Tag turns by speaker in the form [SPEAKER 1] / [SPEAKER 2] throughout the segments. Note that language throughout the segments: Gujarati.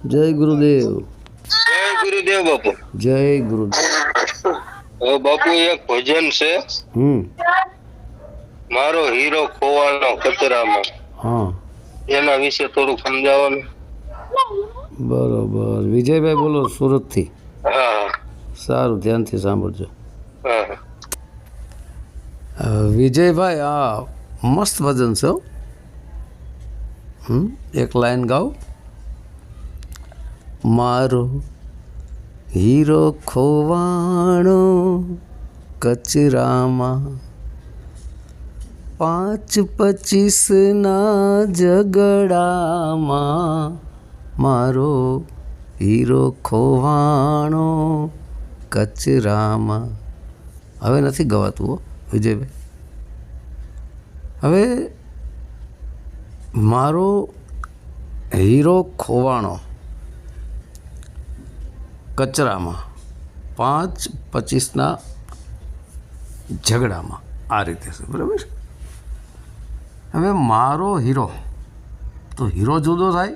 [SPEAKER 1] જય ગુરુદેવ.
[SPEAKER 2] જય ગુરુદેવ બાપુ.
[SPEAKER 1] જય ગુરુદેવ.
[SPEAKER 2] બાપુ એક ભજન છે, મારો હીરો ખોવાનો કચરામાં,
[SPEAKER 1] હા,
[SPEAKER 2] એના વિશે થોડું સમજાવો ને.
[SPEAKER 1] બરોબર. વિજયભાઈ બોલો સુરતથી.
[SPEAKER 2] હા
[SPEAKER 1] સારું, ધ્યાનથી સાંભળજો.
[SPEAKER 2] હા.
[SPEAKER 1] વિજયભાઈ, આ મસ્ત ભજન છે હો. એક લાઈન ગાઓ. મારો હીરો ખોવાણો કચરામાં, 5-25ના ઝઘડામાં, મારો હીરો ખોવાણો કચરામાં. હવે નથી ગવાતું હો વિજયભાઈ. હવે મારો હીરો ખોવાણો કચરામાં, 5-25ના ઝઘડામાં, આ રીતે છે. બરાબર. હવે મારો હીરો, તો હીરો જુદો થાય,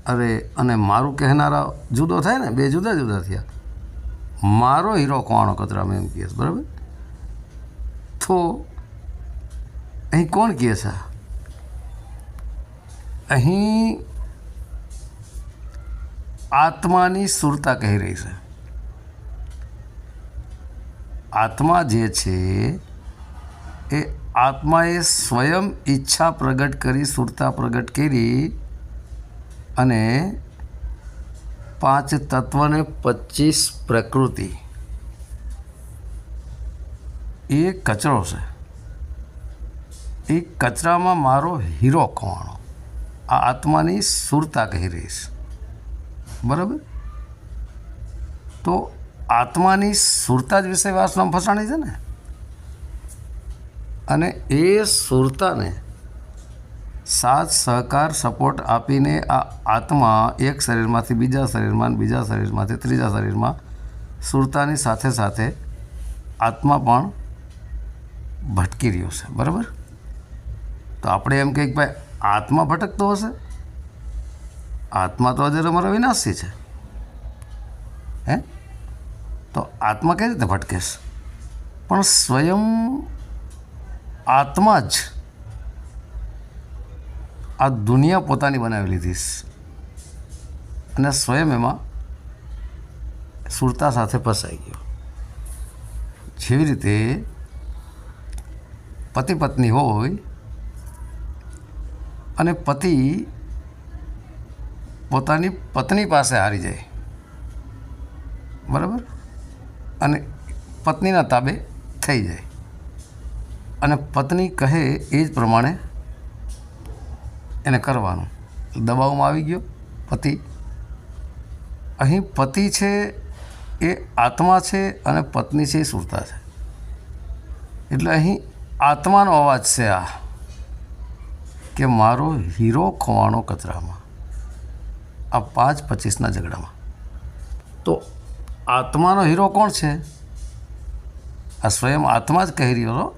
[SPEAKER 1] અરે, અને મારું કહેનારા જુદો થાય ને, બે જુદા જુદા થયા. મારો હીરો ખોવાણો કચરામાં એમ કહે છે. બરાબર. તો અહીં કોણ કહે છે? અહીં આત્માની સુરતા કહી રહી છે. આત્મા જે છે એ આત્માએ સ્વયં ઈચ્છા પ્રગટ કરી, સુરતા પ્રગટ કરી, અને 5 તત્વને 25 પ્રકૃતિ, એ કચરો છે. એ કચરામાં મારો હીરો ખોવાણો, આ આત્માની સુરતા કહી રહી છે. બરાબર. તો આત્માની સુરતા જ વિષય વાસનામાં ફસાણી છે ને, અને એ સુરતાને સાથ સહકાર સપોર્ટ આપીને આ આત્મા એક શરીરમાંથી બીજા શરીરમાં, બીજા શરીરમાંથી ત્રીજા શરીરમાં, સુરતાની સાથે સાથે આત્મા પણ ભટકી રહ્યો છે. બરાબર. તો આપણે એમ કહીએ કે ભાઈ આત્મા ભટકતો હશે? આત્મા તો અજર અમારો વિનાશી છે. હે, તો આત્મા કઈ રીતે ભટકે છે? પણ સ્વયં આત્મા જ આ દુનિયા પોતાની બનાવી લીધી છે, અને સ્વયં એમાં સુરતા સાથે ફસાઈ ગયો. જેવી રીતે પતિ પત્ની હોય, અને પતિ પોતાની પત્ની પાસે હારી જાય. બરાબર. અને પત્નીના તાબે થઈ જાય, અને પત્ની કહે એ જ પ્રમાણે એને કરવાનું. દબાવમાં આવી ગયો પતિ. અહીં પતિ છે એ આત્મા છે, અને પત્ની છે એ સુરતા છે. એટલે અહીં આત્માનો અવાજ છે આ, કે મારો હીરો ખોવાણો કચરામાં, આ 5-25ના ઝઘડામાં. તો આત્માનો હીરો કોણ છે? આ સ્વયં આત્મા જ કહી રહ્યો.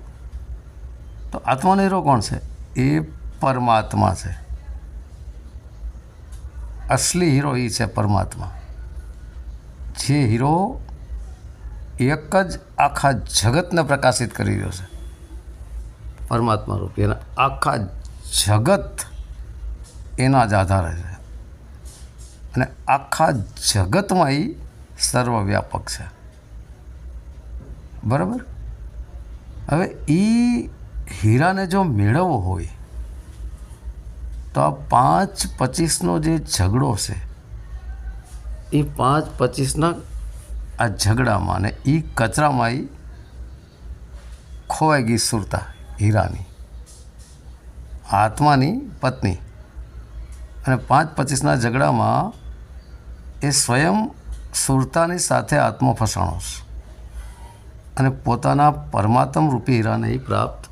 [SPEAKER 1] તો આત્માનો હીરો કોણ છે? એ પરમાત્મા છે. અસલી હીરો એ છે પરમાત્મા. જે હીરો એક જ આખા જગતને પ્રકાશિત કરી રહ્યો છે, પરમાત્મા રૂપી. એના આખા જગત એના જ આધારે છે, અને આખા જગતમાં એ સર્વવ્યાપક છે. બરાબર. હવે એ હીરાને જો મેળવવો હોય તો આ 5-25નો જે ઝઘડો છે, એ 5-25ના આ ઝઘડામાં ને એ કચરામાં એ ખોવાઈ ગઈ સુરતા હીરાની, આત્માની પત્ની. અને 5-25ના ઝઘડામાં એ સ્વયં સુરતાની સાથે આત્મા ફસાણો છે, અને પોતાના પરમાત્મ રૂપી હીરાને એ પ્રાપ્ત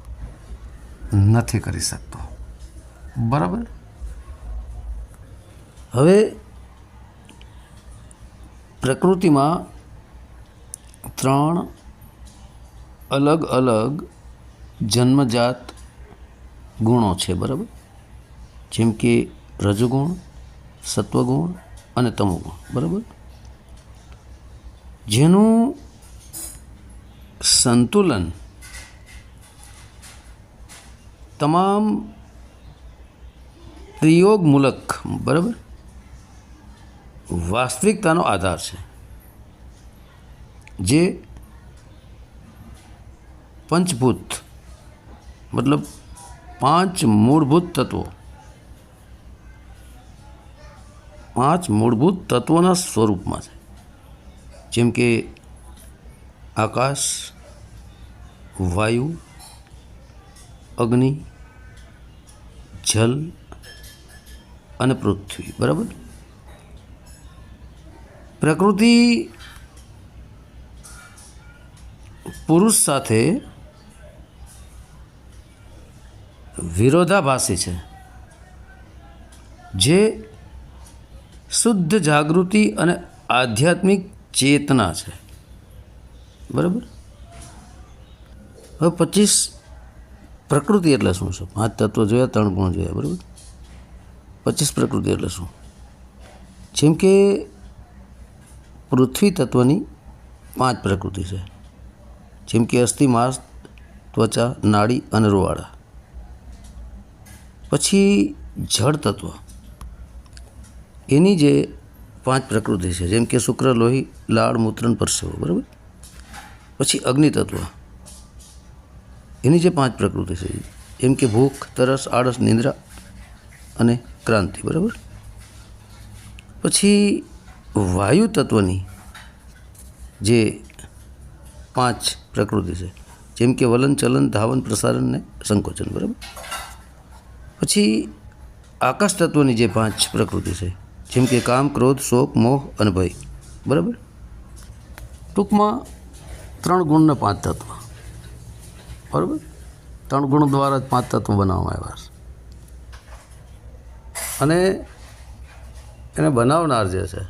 [SPEAKER 1] નથી કરી શકતો. બરાબર. હવે પ્રકૃતિમાં 3 અલગ અલગ જન્મજાત ગુણો છે. બરાબર. જેમ કે રજોગુણ, સત્વગુણ અને તમોગુણ, બરાબર, જેનું સંતુલન તમામ પ્રયોગમૂલક, બરાબર, વાસ્તવિકતાનો આધાર છે, જે પંચભૂત મતલબ 5 મૂળભૂત તત્વો, 5 મૂળભૂત તત્વોના સ્વરૂપમાં છે, જેમ કે આકાશ, વાયુ, અગ્નિ, જલ અને પૃથ્વી, બરાબર. પ્રકૃતિ પુરુષ સાથે વિરોધાભાસી છે, જે શુદ્ધ જાગૃતિ અને આધ્યાત્મિક ચેતના છે, બરાબર. હવે 25 પ્રકૃતિ એટલે શું છે? 5 તત્વો જોયા, 3 ગુણ જોયા, બરાબર. 25 પ્રકૃતિ એટલે શું? જેમ કે પૃથ્વી તત્વની 5 પ્રકૃતિ છે, જેમ કે અસ્થિ, માંસ, ત્વચા, નાડી અને રૂવાડા. પછી જળ તત્વ, એની જે 5 પ્રકૃતિ છે, જેમ કે શુક્ર, લોહી, લાળ, મૂત્ર, પરસેવો, બરાબર. પછી અગ્નિ તત્વ, એની જે 5 પ્રકૃતિ છે, જેમ કે ભૂખ, તરસ, આળસ, નિંદ્રા અને ક્રાંતિ, બરાબર. પછી વાયુ તત્વની જે 5 પ્રકૃતિ છે, જેમ કે વલન, ચલન, ધાવન, પ્રસારણ ને સંકોચન, બરાબર. પછી આકાશ તત્વની જે 5 પ્રકૃતિ છે, જેમ કે કામ, ક્રોધ, શોક, મોહ અને ભય, બરાબર. ટૂંકમાં 3 ગુણ ને 5 તત્વ, બરાબર. 3 ગુણ દ્વારા જ 5 તત્વો બનાવવામાં આવ્યા છે, અને એને બનાવનાર જે છે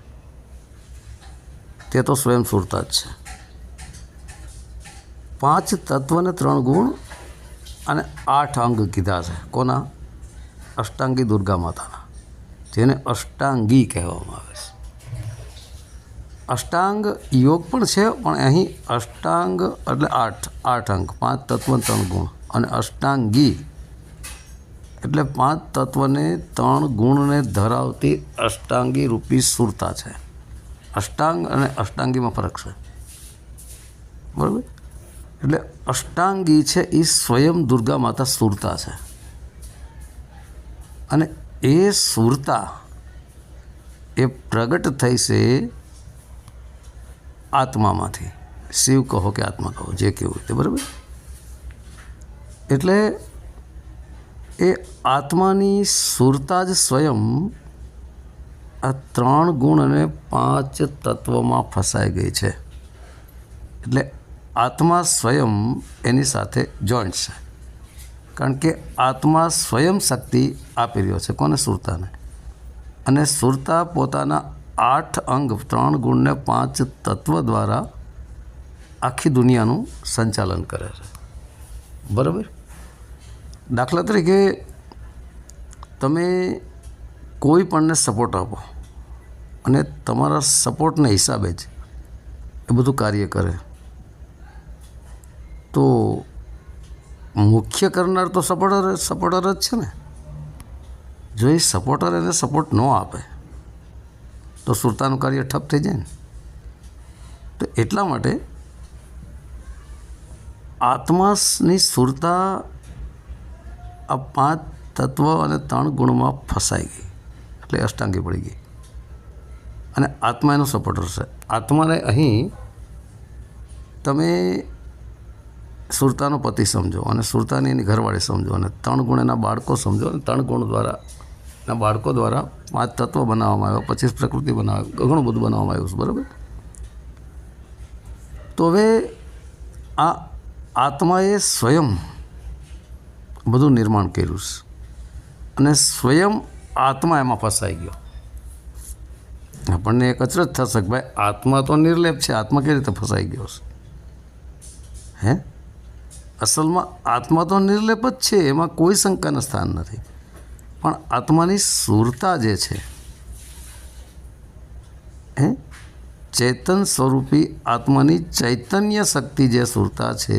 [SPEAKER 1] તે તો સ્વયં સુરતા જ છે. 5 તત્વ ને 3 ગુણ અને 8 અંગ કીધા છે. કોના? અષ્ટાંગી દુર્ગા માતાના, જેને અષ્ટાંગી કહેવામાં આવે છે. અષ્ટાંગ યોગ પણ છે, પણ અહીં અષ્ટાંગ એટલે 8 અંગ, 5 તત્વ 3 ગુણ, અને અષ્ટાંગી એટલે 5 તત્વને 3 ગુણને ધરાવતી અષ્ટાંગી રૂપી સુરતા છે. અષ્ટાંગ અને અષ્ટાંગીમાં ફરક છે, બરાબર. એટલે અષ્ટાંગી છે એ સ્વયં દુર્ગા માતા સુરતા છે, અને એ સુરતા એ પ્રગટ થઈ છે આત્મામાંથી. શિવ કહો કે આત્મા કહો, જે કહેવું તે, બરાબર. એટલે એ આત્માની સુરતા જ સ્વયં આ 3 ગુણ અને 5 તત્વમાં ફસાઈ ગઈ છે. એટલે આત્મા સ્વયં એની સાથે જોઈન્ટ છે, કારણ કે આત્મા સ્વયં શક્તિ આપી રહ્યો છે. કોને? સુરતાને. અને સુરતા પોતાના 8 અંગ, 3 ગુણ ને 5 તત્વ દ્વારા આખી દુનિયાનું સંચાલન કરે છે, બરાબર. દાખલા તરીકે તમે કોઈ પણને સપોર્ટ આપો, અને તમારા સપોર્ટના હિસાબે જ એ બધું કાર્ય કરે, તો મુખ્ય કરનાર તો સપોર્ટર જ છે ને. જો એ સપોર્ટર એને સપોર્ટ ન આપે તો સુરતાનું કાર્ય ઠપ થઈ જાય ને. તો એટલા માટે આત્માની સુરતા આ 5 તત્વ અને 3 ગુણમાં ફસાઈ ગઈ, એટલે અષ્ટાંગી પડી ગઈ, અને આત્મા એનો સપોર્ટર છે. આત્માને અહીં તમે સુરતાનો પતિ સમજો, અને સુરતાની એની ઘરવાળી સમજો, અને 3 ગુણ એના બાળકો સમજો, અને 3 ગુણ દ્વારા એના બાળકો દ્વારા 5 તત્વો બનાવવામાં આવ્યા, 25 પ્રકૃતિ બનાવી, ઘણું બધું બનાવવામાં આવ્યું છે, બરાબર. તો હવે આ આત્માએ સ્વયં બધું નિર્માણ કર્યું છે, અને સ્વયં આત્મા એમાં ફસાઈ ગયો. આપણને એક અચરજ થશે કે ભાઈ આત્મા તો નિર્લેપ છે, આત્મા કેવી રીતે ફસાઈ ગયો છે? હે, અસલમાં આત્મા તો નિર્લેપ જ છે, એમાં કોઈ શંકાનું સ્થાન નથી. પણ આત્માની સુરતા જે છે ચેતન સ્વરૂપી આત્માની ચૈતન્ય શક્તિ જે સુરતા છે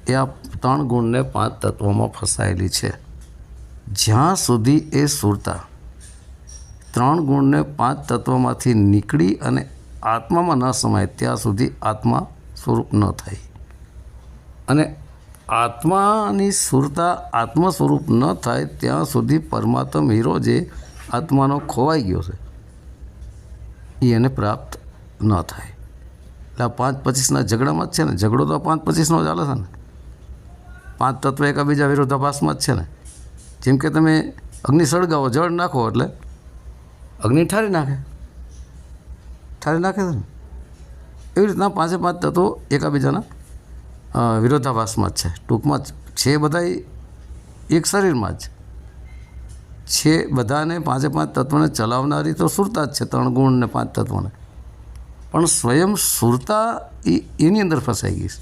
[SPEAKER 1] એ આ 3 ગુણને 5 તત્વોમાં ફસાયેલી છે. જ્યાં સુધી એ સુરતા 3 ગુણને 5 તત્વોમાંથી નીકળી અને આત્મામાં ન સમાય ત્યાં સુધી આત્મા સ્વરૂપ ન થાય. અને આત્માની સુરતા આત્મ સ્વરૂપ ન થાય ત્યાં સુધી પરમાત્મ હીરો જે આત્માનો ખોવાઈ ગયો છે એ એને પ્રાપ્ત ન થાય. એટલે આ 5-25ના ઝઘડામાં જ છે ને. ઝઘડો તો 5-25નો ચાલે છે ને. 5 તત્વ એકબીજા વિરોધાભાસમાં જ છે ને. જેમ કે તમે અગ્નિ સળગાવો, જળ નાખો એટલે અગ્નિ ઠારી નાખે છે ને. એવી રીતના 5 તત્વો એકબીજાના વિરોધાભાસમાં જ છે. ટૂંકમાં છે બધા એક શરીરમાં જ છે. બધાને 5 તત્વોને ચલાવનારી તો સુરતા જ છે, 3 ગુણ ને 5 તત્વોને. પણ સ્વયં સુરતા એની અંદર ફસાઈ ગઈ છે.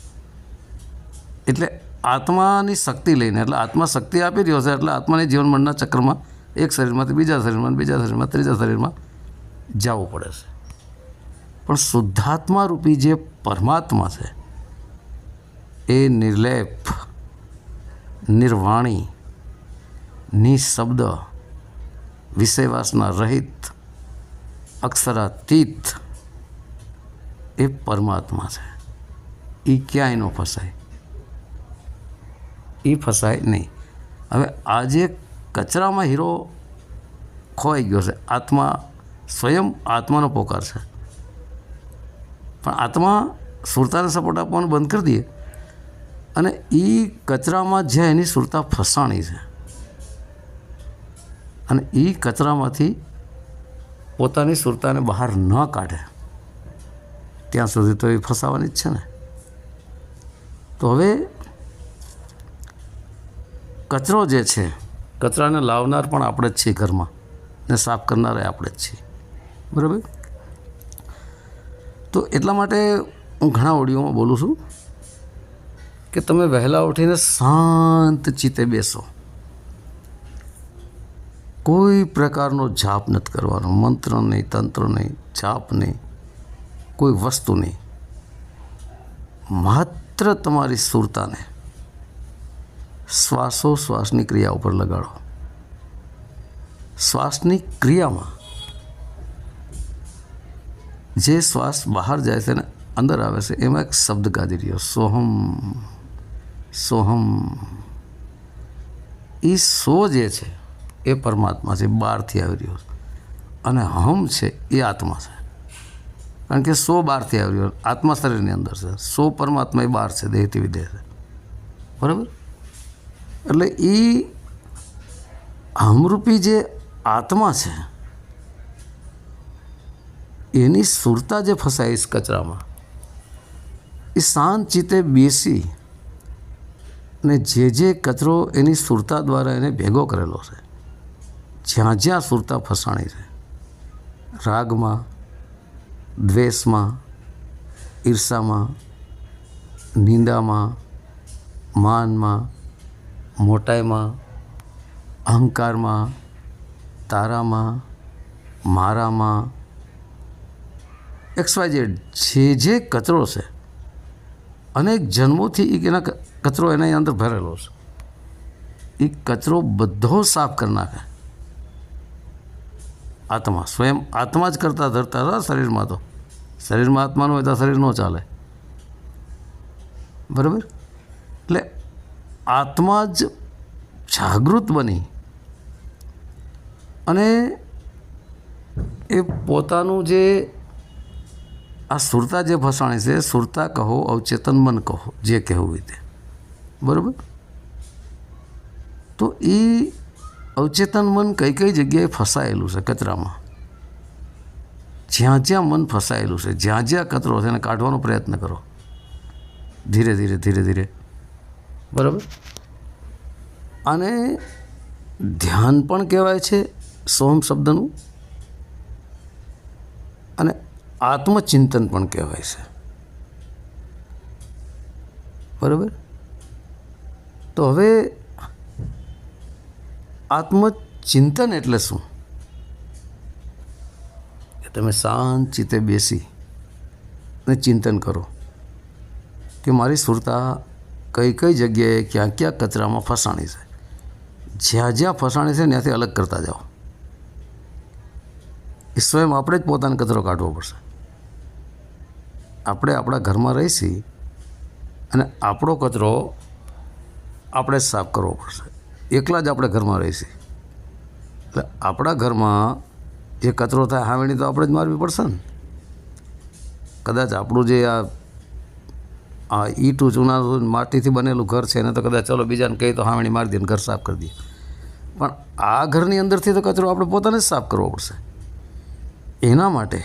[SPEAKER 1] એટલે આત્માની શક્તિ લઈને, એટલે આત્મા શક્તિ આપી રહ્યો છે, એટલે આત્માની જીવન મરણના ચક્રમાં એક શરીરમાંથી બીજા શરીરમાં, બીજા શરીરમાં ત્રીજા શરીરમાં જવું પડે છે. પણ શુદ્ધાત્મા રૂપી જે પરમાત્મા છે એ નિર્લેપ, નિર્વાણી, નિશબ્દ, વિષયવાસના રહિત, અક્ષરાતીત એ પરમાત્મા છે. એ ક્યાંય ન ફસાય, એ ફસાય નહીં. હવે આજે કચરામાં હીરો ખોવાઈ ગયો છે. આત્મા સ્વયં આત્માનો પોકાર છે, પણ આત્મા સુરતાને સપોર્ટ આપવાનું બંધ કરી દઈએ અને એ કચરામાં જ્યાં એની સુરતા ફસાણી છે અને એ કચરામાંથી પોતાની સુરતાને બહાર ન કાઢે ત્યાં સુધી તો એ ફસાવાની જ છે ને. તો હવે કચરો જે છે, કચરાને લાવનાર પણ આપણે જ છીએ ઘરમાં, ને સાફ કરનાર આપણે જ છીએ. બરાબર? તો એટલા માટે હું ઘણા ઓડિયોમાં બોલું છું કે તમે વહેલા ઉઠીને શાંત ચિત્તે બેસો. કોઈ પ્રકારનો જાપ નથી કરવાનો, મંત્ર નહીં, તંત્ર નહીં, જાપ નહીં, કોઈ વસ્તુ નહીં. માત્ર તમારી સુરતાને શ્વાસોશ્વાસની ક્રિયા ઉપર લગાડો. શ્વાસની ક્રિયામાં જે શ્વાસ બહાર જાય છે ને અંદર આવે છે એમાં એક શબ્દ ગાદી રહ્યો, સોહમ સોહમ. એ સો જે છે એ પરમાત્મા છે, બહારથી આવી રહ્યો છે. અને હમ છે એ આત્મા છે. કારણ કે સો બહારથી આવી રહ્યો, આત્મા શરીરની અંદર છે. સો પરમાત્મા એ બહાર છે, દેહથી વિદેહ છે. બરાબર? એટલે એ હમરૂપી જે આત્મા છે એની સુરતા જે ફસાય છે કચરામાં, એ શાંત ચિત્તે બેસી અને જે કચરો એની સુરતા દ્વારા એને ભેગો કરેલો છે, જ્યાં જ્યાં સુરતા ફસાણી છે, રાગમાં, દ્વેષમાં, ઈર્ષામાં, નિંદામાં, માનમાં, મોટાઈમાં, અહંકારમાં, તારામાં, મારામાં, XYZ જે કચરો છે, અનેક જન્મોથી એના કચરો એના અંદર ભરેલો છે. એ કચરો બધો સાફ કરી નાખે આત્મા. સ્વયં આત્મા જ કરતા ધરતા હતા. શરીરમાં તો શરીરમાં આત્માનું હોય તો શરીર ન ચાલે. બરાબર? એટલે આત્મા જ જાગૃત બની અને એ પોતાનું જે આ સુરતા જે ફસાણી છે, સુરતા કહો, અવચેતન મન કહો, જે કહેવું હોય તે. બરાબર? તો એ અવચેતન મન કઈ કઈ જગ્યાએ ફસાયેલું છે કચરામાં, જ્યાં જ્યાં મન ફસાયેલું છે, જ્યાં જ્યાં કચરો છે એને કાઢવાનો પ્રયત્ન કરો, ધીરે ધીરે ધીરે ધીરે. બરાબર? આને ધ્યાન પણ કહેવાય છે સોહમ શબ્દનું, અને આત્મચિંતન પણ કહેવાય છે. બરાબર? તો હવે આત્મચિંતન એટલે શું? તમે શાંત ચિત્તે બેસી અને ચિંતન કરો કે મારી સુરતા કઈ કઈ જગ્યાએ ક્યાં ક્યાં કચરામાં ફસાણી છે. જ્યાં જ્યાં ફસાણી છે ત્યાંથી અલગ કરતા જાઓ. એ સ્વયં આપણે જ પોતાનો કચરો કાઢવો પડશે. આપણે આપણા ઘરમાં રહીશી અને આપણો કચરો આપણે જ સાફ કરવો પડશે. એકલા જ આપણે ઘરમાં રહીશી એટલે આપણા ઘરમાં જે કચરો થાય હાવેણી તો આપણે જ મારવી પડશે ને. કદાચ આપણું જે આ ઈંટું ચૂના માટીથી બનેલું ઘર છે એને તો કદાચ ચલો બીજાને કહી તો હાવેણી મારી દે ઘર સાફ કરી દઈએ, પણ આ ઘરની અંદરથી તો કચરો આપણે પોતાને જ સાફ કરવો પડશે. એના માટે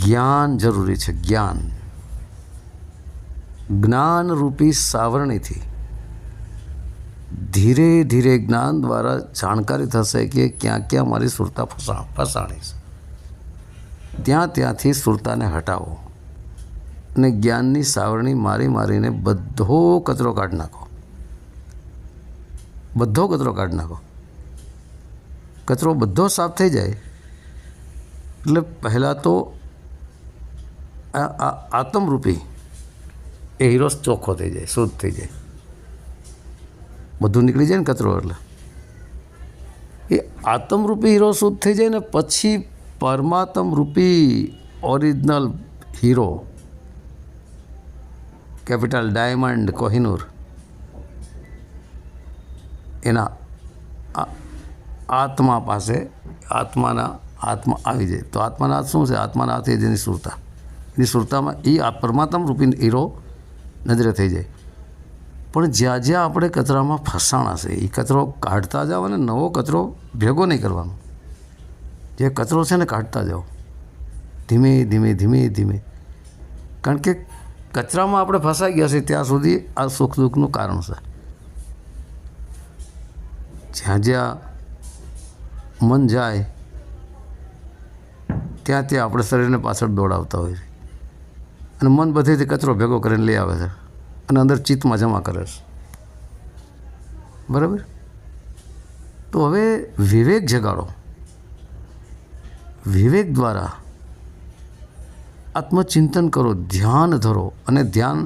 [SPEAKER 1] જ્ઞાન જરૂરી છે. જ્ઞાનરૂપી સાવરણીથી ધીરે ધીરે જ્ઞાન દ્વારા જાણકારી થશે કે ક્યાં ક્યાં મારી સુરતા ફસાણી છે. ત્યાંથી સુરતાને હટાવો અને જ્ઞાનની સાવરણી મારીને બધો કચરો કાઢી નાખો. કચરો બધો સાફ થઈ જાય એટલે પહેલાં તો આ આત્મરૂપી એ હીરો ચોખ્ખો થઈ જાય, શુદ્ધ થઈ જાય, બધું નીકળી જાય ને કચરો. એટલે એ આત્મરૂપી હીરો શુદ્ધ થઈ જાય ને પછી પરમાત્મરૂપી ઓરિજિનલ હીરો કેપિટલ ડાયમંડ કોહિનૂર એના આત્મા પાસે આત્મા આવી જાય. તો આત્માના હાથ શું છે? આત્માના હાથ એ જ એની સુરતા. એની સુરતામાં એ પરમાત્મા રૂપી હીરો નજરે થઈ જાય. પણ જ્યાં જ્યાં આપણે કચરામાં ફસાણા છે એ કચરો કાઢતા જાઓ અને નવો કચરો ભેગો નહીં કરવાનો. જે કચરો છે ને કાઢતા જાઓ ધીમે ધીમે. કારણ કે કચરામાં આપણે ફસાઈ ગયા છીએ ત્યાં સુધી આ સુખ દુઃખનું કારણ છે. જ્યાં જ્યાં મન જાય ત્યાં આપણે શરીરને પાછળ દોડાવતા હોઈએ અને મન બધેથી કચરો ભેગો કરીને લઈ આવે છે અને અંદર ચિત્તમાં જમા કરે છે. બરાબર? તો હવે વિવેક જગાડો. વિવેક દ્વારા આત્મચિંતન કરો, ધ્યાન ધરો અને ધ્યાન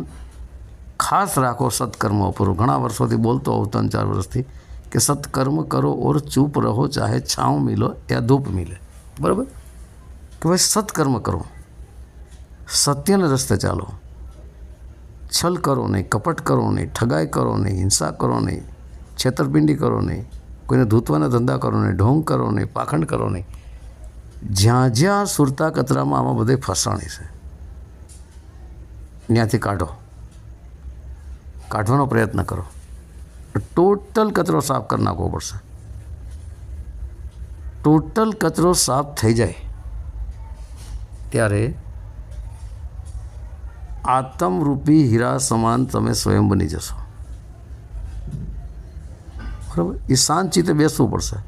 [SPEAKER 1] ખાસ રાખો સત્કર્મ ઉપર. ઘણા વર્ષોથી બોલતો હોઉં 3-4 વર્ષથી કે સત્કર્મ કરો ઓર ચૂપ રહો, ચાહે છાંવ મિલો યા ધૂપ મિલે. બરાબર? કે ભાઈ સત્કર્મ કરો, સત્યને રસ્તે ચાલો, છલ કરો નહીં, કપટ કરો નહીં, ઠગાઈ કરો નહીં, હિંસા કરો નહીં, છેતરપિંડી કરો નહીં, કોઈને ધૂતવાના ધંધા કરો નહીં, ઢોંગ કરો નહીં, પાખંડ કરો નહીં. જ્યાં જ્યાં સુરતા કચરામાં આમાં બધે ફસાણી છે ત્યાંથી કાઢવાનો પ્રયત્ન કરો. ટોટલ કચરો સાફ કરી નાખવો પડશે. ટોટલ કચરો સાફ થઈ જાય ત્યારે આત્મરૂપી હીરા સમાન તમે સ્વયં બની જશો. બરાબર? એ શાંત ચિત્તે બેસવું પડશે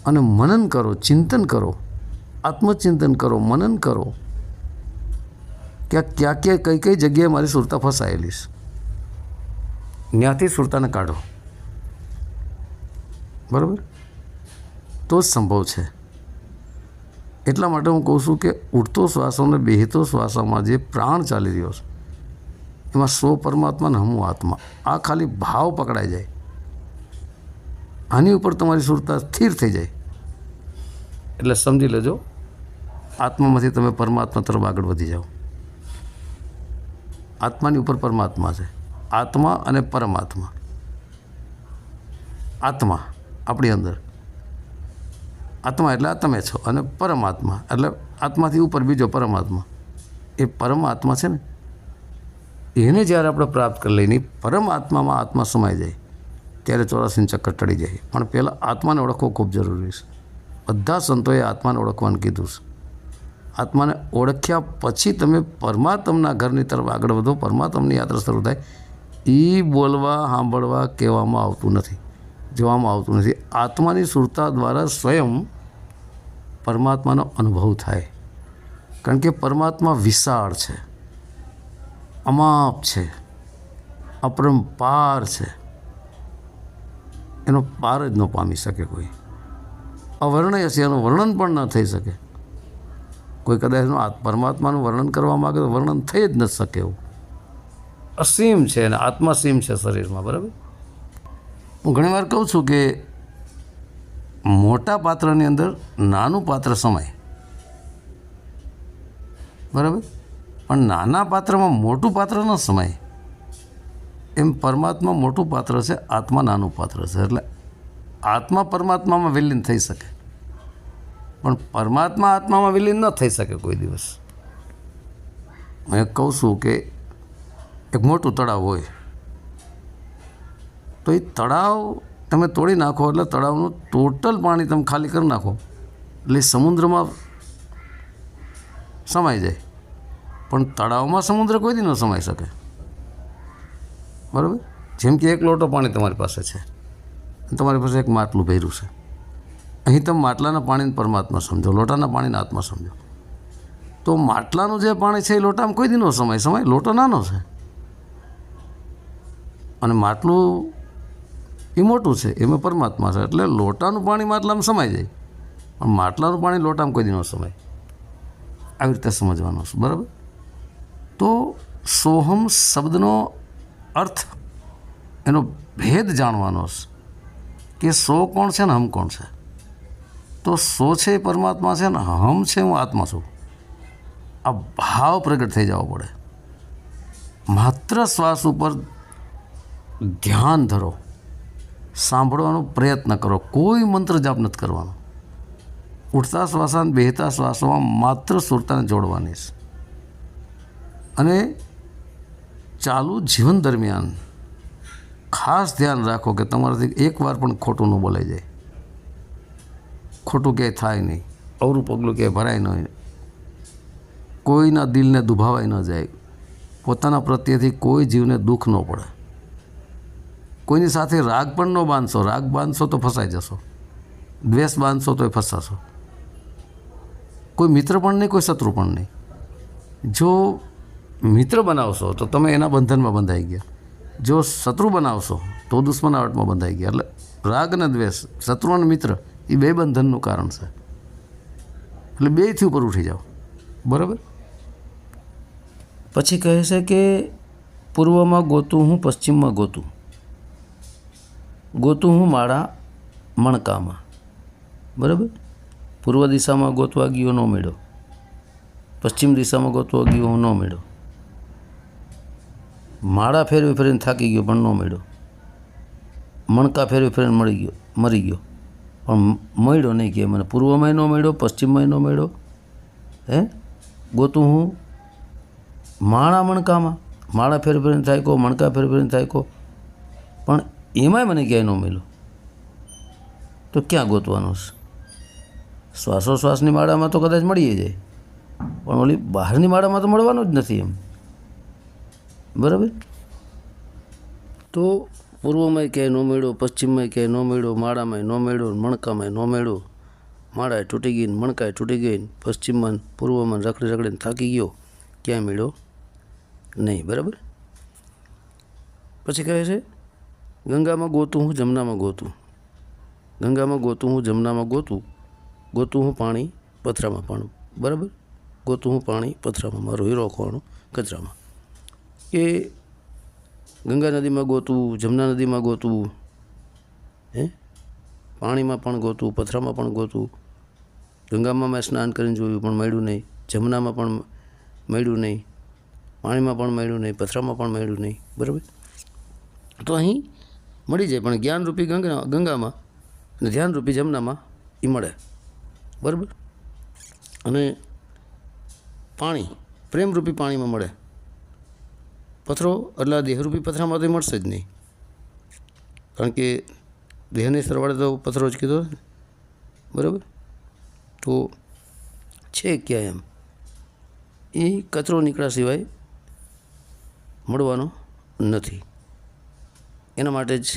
[SPEAKER 1] અને મનન કરો, ચિંતન કરો, આત્મચિંતન કરો, મનન કરો કે ક્યાં કઈ જગ્યાએ મારી સુરતા ફસાયેલી છે. ત્યાંથી સુરતાને કાઢો. બરાબર? તો જ સંભવ છે. એટલા માટે હું કહું છું કે ઉઠતો શ્વાસો અને બેહતો શ્વાસોમાં જે પ્રાણ ચાલી રહ્યો છે એમાં સો પરમાત્મા ને હમું આત્મા. આ ખાલી ભાવ પકડાઈ જાય, આની ઉપર તમારી સુરતા સ્થિર થઈ જાય એટલે સમજી લેજો આત્મામાંથી તમે પરમાત્મા તરફ આગળ વધી જાઓ. આત્માની ઉપર પરમાત્મા છે. આત્મા અને પરમાત્મા. આત્મા આપણી અંદર, આત્મા એટલે આ તમે છો અને પરમાત્મા એટલે આત્માથી ઉપર બીજો પરમાત્મા. એ પરમાત્મા છે ને એને જ્યારે આપણે પ્રાપ્ત કરી લઈને પરમાત્મામાં આત્મા સમાઈ જાય ત્યારે 84 ચક્કર ટળી જાય. પણ પહેલાં આત્માને ઓળખવો ખૂબ જરૂરી છે. બધા સંતોએ આત્માને ઓળખવાનું કીધું છે. આત્માને ઓળખ્યા પછી તમે પરમાત્માના ઘરની તરફ આગળ વધો. પરમાત્માની યાત્રા શરૂ થાય. એ બોલવા, સાંભળવા, કહેવામાં આવતું નથી, જોવામાં આવતું નથી. આત્માની સુરતા દ્વારા સ્વયં પરમાત્માનો અનુભવ થાય. કારણ કે પરમાત્મા વિશાળ છે, અમાપ છે, અપરંપાર છે. એનો પાર જ ન પામી શકે કોઈ. અવર્ણય છે, એનું વર્ણન પણ ન થઈ શકે. કોઈ કદાચ એનું પરમાત્માનું વર્ણન કરવા માગે તો વર્ણન થઈ જ ન શકે એવું. અસીમ છે અને આત્માસીમ છે શરીરમાં. બરાબર. હું ઘણીવાર કહું છું કે મોટા પાત્રની અંદર નાનું પાત્ર સમાય, બરાબર, પણ નાના પાત્રમાં મોટું પાત્ર ન સમાય. એમ પરમાત્મા મોટું પાત્ર છે, આત્મા નાનું પાત્ર છે. એટલે આત્મા પરમાત્મામાં વિલીન થઈ શકે, પણ પરમાત્મા આત્મામાં વિલીન ન થઈ શકે કોઈ દિવસ. હું એક કહું છું કે એક મોટું તળાવ હોય તો એ તળાવ તમે તોડી નાખો એટલે તળાવનું ટોટલ પાણી તમે ખાલી કરી નાખો એટલે સમુદ્રમાં સમાઈ જાય, પણ તળાવમાં સમુદ્ર કોઈ દી ન સમાઈ શકે. બરાબર. જેમ કે એક લોટો પાણી તમારી પાસે છે, તમારી પાસે એક માટલું ભર્યું છે. અહીં તમે માટલાના પાણીને પરમાત્મા સમજો, લોટાના પાણીને આત્મા સમજો. તો માટલાનું જે પાણી છે એ લોટામાં કોઈ દી ન સમાય. લોટો નાનો છે અને માટલું એ મોટું છે, એમાં પરમાત્મા છે. એટલે લોટાનું પાણી માટલામાં સમાઈ જાય, પણ માટલાનું પાણી લોટામાં કોઈ દી ન સમાય. આવી રીતે સમજવાનું છે. બરાબર. તો સોહમ શબ્દનો અર્થ, એનો ભેદ જાણવાનો છે કે સો કોણ છે ને હમ કોણ છે. તો સો છે એ પરમાત્મા છે ને હમ છે હું આત્મા છું. આ ભાવ પ્રગટ થઈ જવો પડે. માત્ર શ્વાસ ઉપર ધ્યાન ધરો, સાંભળવાનો પ્રયત્ન કરો, કોઈ મંત્ર જાપ નથી કરવાનો. ઉઠતા શ્વાસા બેહતા શ્વાસોમાં માત્ર સુરતાને જોડવાની છે. અને ચાલુ જીવન દરમિયાન ખાસ ધ્યાન રાખો કે તમારાથી એકવાર પણ ખોટું ન બોલાઈ જાય, ખોટું ક્યાંય થાય નહીં, અવરું પગલું ક્યાંય ભરાય નહીં, કોઈના દિલને દુભાવાય ન જાય, પોતાના પ્રત્યેથી કોઈ જીવને દુઃખ ન પડે. કોઈની સાથે રાગ પણ ન બાંધશો. રાગ બાંધશો તો ફસાઈ જશો, દ્વેષ બાંધશો તો ફસાશો. કોઈ મિત્ર પણ નહીં, કોઈ શત્રુ પણ નહીં. જો મિત્ર બનાવશો તો તમે એના બંધનમાં બંધાઈ ગયા, જો શત્રુ બનાવશો તો દુશ્મનાવટમાં બંધાઈ ગયા. એટલે રાગ અને દ્વેષ, શત્રુ અને મિત્ર એ બે બંધનનું કારણ છે. એટલે બેયથી ઉપર ઉઠી જાઓ. બરાબર. પછી કહે છે કે પૂર્વમાં ગોતું હું, પશ્ચિમમાં ગોતું હું મારા મણકામાં. બરાબર. પૂર્વ દિશામાં ગોતવા ગયો ન મળ્યો, પશ્ચિમ દિશામાં ગોતવા ગયો હું ન મળ્યો, માળા ફેરવી ફેરીને થાકી ગયો પણ ન મળ્યો, મણકા ફેરવી ફેરીને મરી ગયો પણ મળ્યો નહીં. કે મને પૂર્વમાંય ન મળ્યો, પશ્ચિમમાંય ન મળ્યો. ગોતું હું માળા મણકામાં, માળા ફેરવી ફેરીને થાક્યો, મણકા ફેરવી ફેરીને થાક્યો, પણ એમાંય મને ક્યાંય ન મળ્યો. તો ક્યાં ગોતવાનો છે? શ્વાસોશ્વાસની માળામાં તો કદાચ મળી જાય, પણ ઓલી બહારની માળામાં તો મળવાનું જ નથી એમ. બરાબર. તો પૂર્વમાંય ક્યાંય ન મળ્યો, પશ્ચિમમાંય ક્યાંય ન મળ્યો, માળામાંય ન મળ્યો, મણકામાંય ન મળ્યો. માળાએ તૂટી ગઈ, મણકાએ તૂટી ગઈ, પશ્ચિમમાં પૂર્વમાં રખડીને થાકી ગયો, ક્યાંય મળ્યો નહીં. બરાબર. પછી કહે છે ગંગામાં ગોતું હું, જમનામાં ગોતું. ગંગામાં ગોતું હું, જમનામાં ગોતું હું પાણી પથરામાં પાણું. બરાબર. ગોતું હું પાણી પથરામાં, મારો હીરો ખોવાનું કચરામાં. કે ગંગા નદીમાં ગોતું, જમના નદીમાં ગોતું, પાણીમાં પણ ગોતું, પથરામાં પણ ગોતું. ગંગામાં મેં સ્નાન કરીને જોયું પણ મળ્યું નહીં, જમનામાં પણ મળ્યું નહીં, પાણીમાં પણ મળ્યું નહીં, પથરામાં પણ મળ્યું નહીં. બરાબર. તો અહીં મળી જાય, પણ જ્ઞાનરૂપી ગંગામાં અને ધ્યાનરૂપી જમનામાં એ મળે. બરાબર. અને પાણી પ્રેમરૂપી પાણીમાં મળે. પથરો એટલે દેહરૂપી પથરામાં તો મળશે જ નહીં, કારણ કે દેહની સરવાળે તો પથરો જ કીધો. બરાબર. તો છે ક્યાં એમ એ કચરો નીકળ્યા સિવાય મળવાનો નથી. એના માટે જ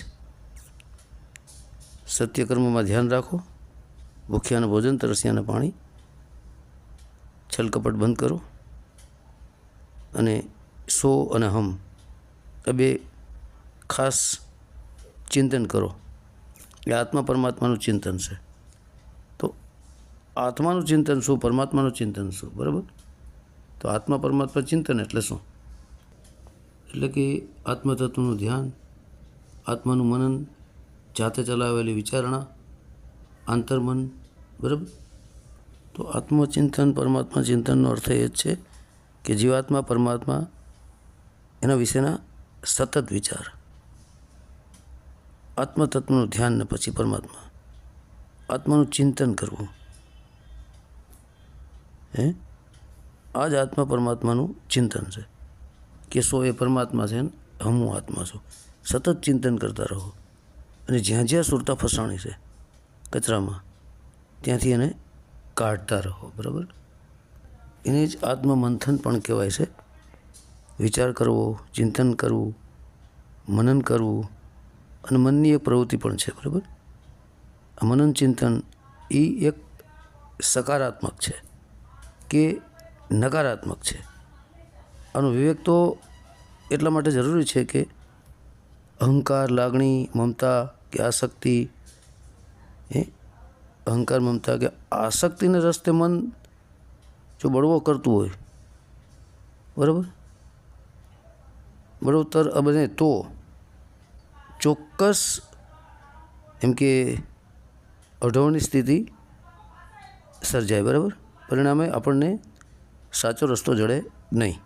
[SPEAKER 1] સત્યકર્મમાં ધ્યાન રાખો. ભૂખ્યાને ભોજન, તરસ્યાને પાણી. છલકપટ બંધ કરો અને સો અને હમ આ બે ખાસ ચિંતન કરો. એ આત્મા પરમાત્માનું ચિંતન છે. તો આત્માનું ચિંતન શું, પરમાત્માનું ચિંતન શું, બરાબર? તો આત્મા પરમાત્મા ચિંતન એટલે શું? એટલે કે આત્મતત્વનું ધ્યાન, આત્માનું મનન, જાતે ચલાવેલી વિચારણા, આંતરમન, બરાબર? તો આત્મચિંતન પરમાત્મા ચિંતનનો અર્થ એ જ છે કે જીવાત્મા પરમાત્મા એના વિશેના સતત વિચાર, આત્મતત્વનું ધ્યાન ને પછી પરમાત્મા, આત્માનું ચિંતન કરવું, આ જ આત્મા પરમાત્માનું ચિંતન છે કે સો એ પરમાત્મા છે ને હું આત્મા છું. સતત ચિંતન કરતા રહો અને જ્યાં જ્યાં સુરતા ફસાણી છે કચરામાં ત્યાંથી એને કાઢતા રહો, બરાબર? એને જ આત્મમંથન પણ કહેવાય છે. વિચાર કરવો, ચિંતન કરવું, મનન કરવું અને મનની એક પ્રવૃત્તિ પણ છે, બરાબર? આ મનન ચિંતન એ એક સકારાત્મક છે કે નકારાત્મક છે. આનો વિવેક તો એટલા માટે જરૂરી છે કે અહંકાર, લાગણી, મમતા કે આસક્તિ, અહંકાર, મમતા કે આસક્તિને રસ્તે મન જો બળવો કરતું હોય, બરાબર, બળવતર બને તો ચોક્કસ એમ કે અઢળની સ્થિતિ સર્જાય, બરાબર? પરિણામે આપણને સાચો રસ્તો જડે નહીં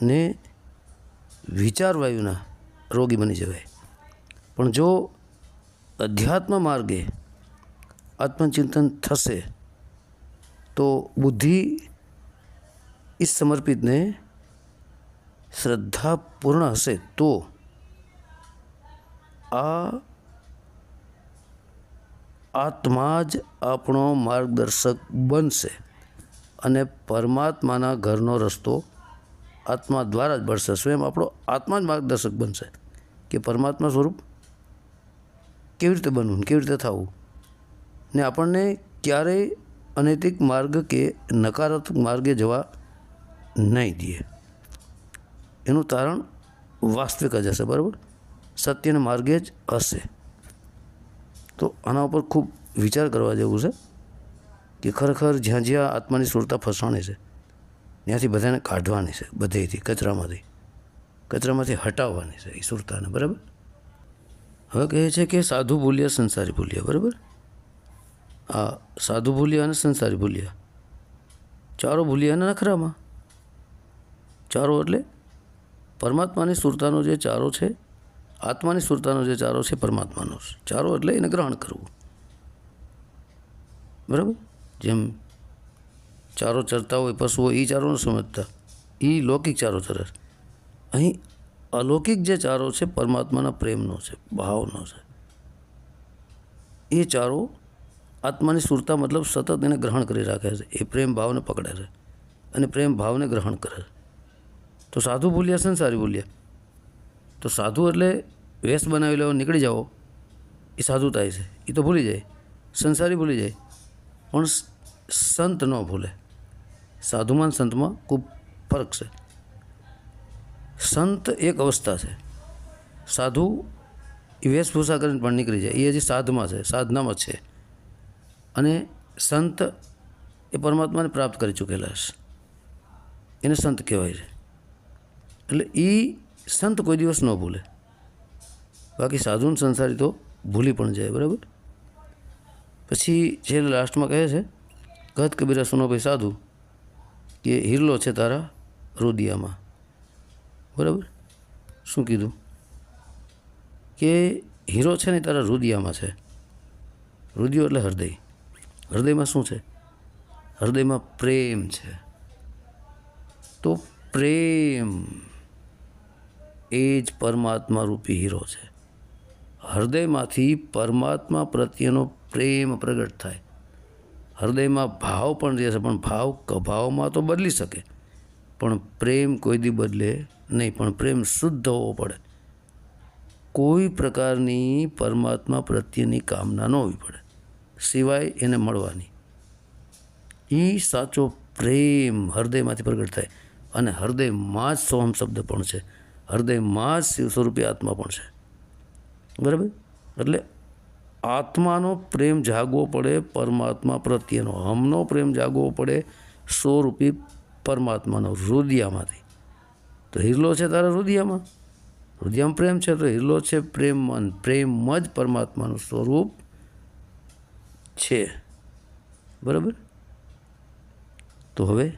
[SPEAKER 1] ને વિચારવાયુના રોગી બની જવાય. પણ જો અધ્યાત્મ માર્ગે આત્મચિંતન થશે તો બુદ્ધિ ઇસ સમર્પિતને શ્રદ્ધાપૂર્ણ હશે તો આ આત્મા જ આપણો માર્ગદર્શક બનશે અને પરમાત્માના ઘરનો રસ્તો આત્મા દ્વારા જ બળશે. સ્વયં આપણો આત્મા જ માર્ગદર્શક બનશે કે પરમાત્મા સ્વરૂપ કેવી રીતે બનવું, કેવી રીતે થવું ને આપણને ક્યારેય અનૈતિક માર્ગ કે નકારાત્મક માર્ગે જવા નહીં દે. એનું તારણ વાસ્તવિક જ હશે, બરાબર? સત્યના માર્ગે જ હશે. તો આના ઉપર ખૂબ વિચાર કરવા જેવું છે કે ખરેખર જ્યાં જ્યાં આત્માની સુરતા ફસાણી છે ત્યાંથી બધાને કાઢવાની છે, બધેથી કચરામાંથી હટાવવાની છે એ સુરતાને, બરાબર? હવે કહે છે કે સાધુ ભૂલ્યા સંસારી ભૂલ્યા, બરાબર? આ સાધુ ભૂલ્યા અને સંસારી ભૂલ્યા, ચારો ભૂલ્યા અને નખરામાં. ચારો એટલે પરમાત્માની સુરતાનો જે ચારો છે, આત્માની સુરતાનો જે ચારો છે પરમાત્માનો ચારો એટલે એને ગ્રહણ કરવું, બરાબર? જેમ ચારો ચરતા હોય પશુઓ એ ચારો ન સમજતા, એ લૌકિક ચારો ચરે. અહીં અલૌકિક જે ચારો છે પરમાત્માના પ્રેમનો છે, ભાવનો છે. એ ચારો આત્માની સુરતા મતલબ સતત એને ગ્રહણ કરી રાખે છે, એ પ્રેમ ભાવને પકડે છે અને પ્રેમ ભાવને ગ્રહણ કરે છે. તો સાધુ ભૂલ્યા સંસારી ભૂલ્યા. તો સાધુ એટલે વેશ બનાવી લેવો, નીકળી જાઓ, એ સાધુતા છે, એ તો ભૂલી જાય. સંસારી ભૂલી જાય પણ સંત ન ભૂલે. સાધુમાં સંતમાં ખૂબ ફરક છે. સંત એક અવસ્થા છે, સાધુ એ વેશભૂષા કરીને પણ નીકળી જાય, એ હજી સાધમાં છે, સાધનામાં છે. અને સંત એ પરમાત્માને પ્રાપ્ત કરી ચૂકેલા છે, એને સંત કહેવાય છે. એટલે એ સંત કોઈ દિવસ ન ભૂલે. બાકી સાધુ સંસારી તો ભૂલી પણ જાય, બરાબર? પછી છેલ્લે લાસ્ટમાં કહે છે કહત કબીરા સુનો ભાઈ સાધુ કે હિરલો છે તારા રુદિયામાં, બરાબર? શું કીધું કે હીરો છે ને તારા રુદિયામાં છે. રુદિયો એટલે હૃદય. હૃદયમાં શું છે? હૃદયમાં પ્રેમ છે. તો પ્રેમ એ જ પરમાત્મા રૂપી હીરો છે. હૃદયમાંથી પરમાત્મા પ્રત્યેનો પ્રેમ પ્રગટ થાય. હૃદયમાં ભાવ પણ રહેશે, પણ ભાવમાં તો બદલી શકે, પણ પ્રેમ કોઈ દી બદલે નહીં. પણ પ્રેમ શુદ્ધ હોવો પડે. કોઈ પ્રકારની પરમાત્મા પ્રત્યેની કામના ન હોવી પડે, સિવાય એને મળવાની. એ સાચો પ્રેમ હૃદયમાંથી પ્રગટ થાય. અને હૃદયમાં જ સોહમ શબ્દ પણ છે, હૃદયમાં જ શિવ સ્વરૂપી આત્મા પણ છે, બરાબર? એટલે આત્માનો પ્રેમ જાગવો પડે પરમાત્મા પ્રત્યેનો, હમનો પ્રેમ જાગવો પડે સ્વરૂપી પરમાત્માનો હૃદયમાંથી. તો હિરલો છે તારા હૃદયમાં, હૃદયમાં પ્રેમ છે, તો હિરલો છે પ્રેમમાં, પ્રેમ જ પરમાત્માનું સ્વરૂપ છે. બરાબર. તો હવે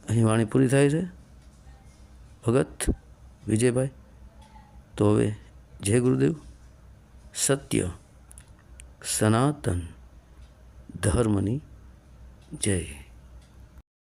[SPEAKER 1] અહીં વાણી પૂરી થાય છે ભગત વિજયભાઈ. તો હવે જય ગુરુદેવ. સત્ય સનાતન ધર્મની જય.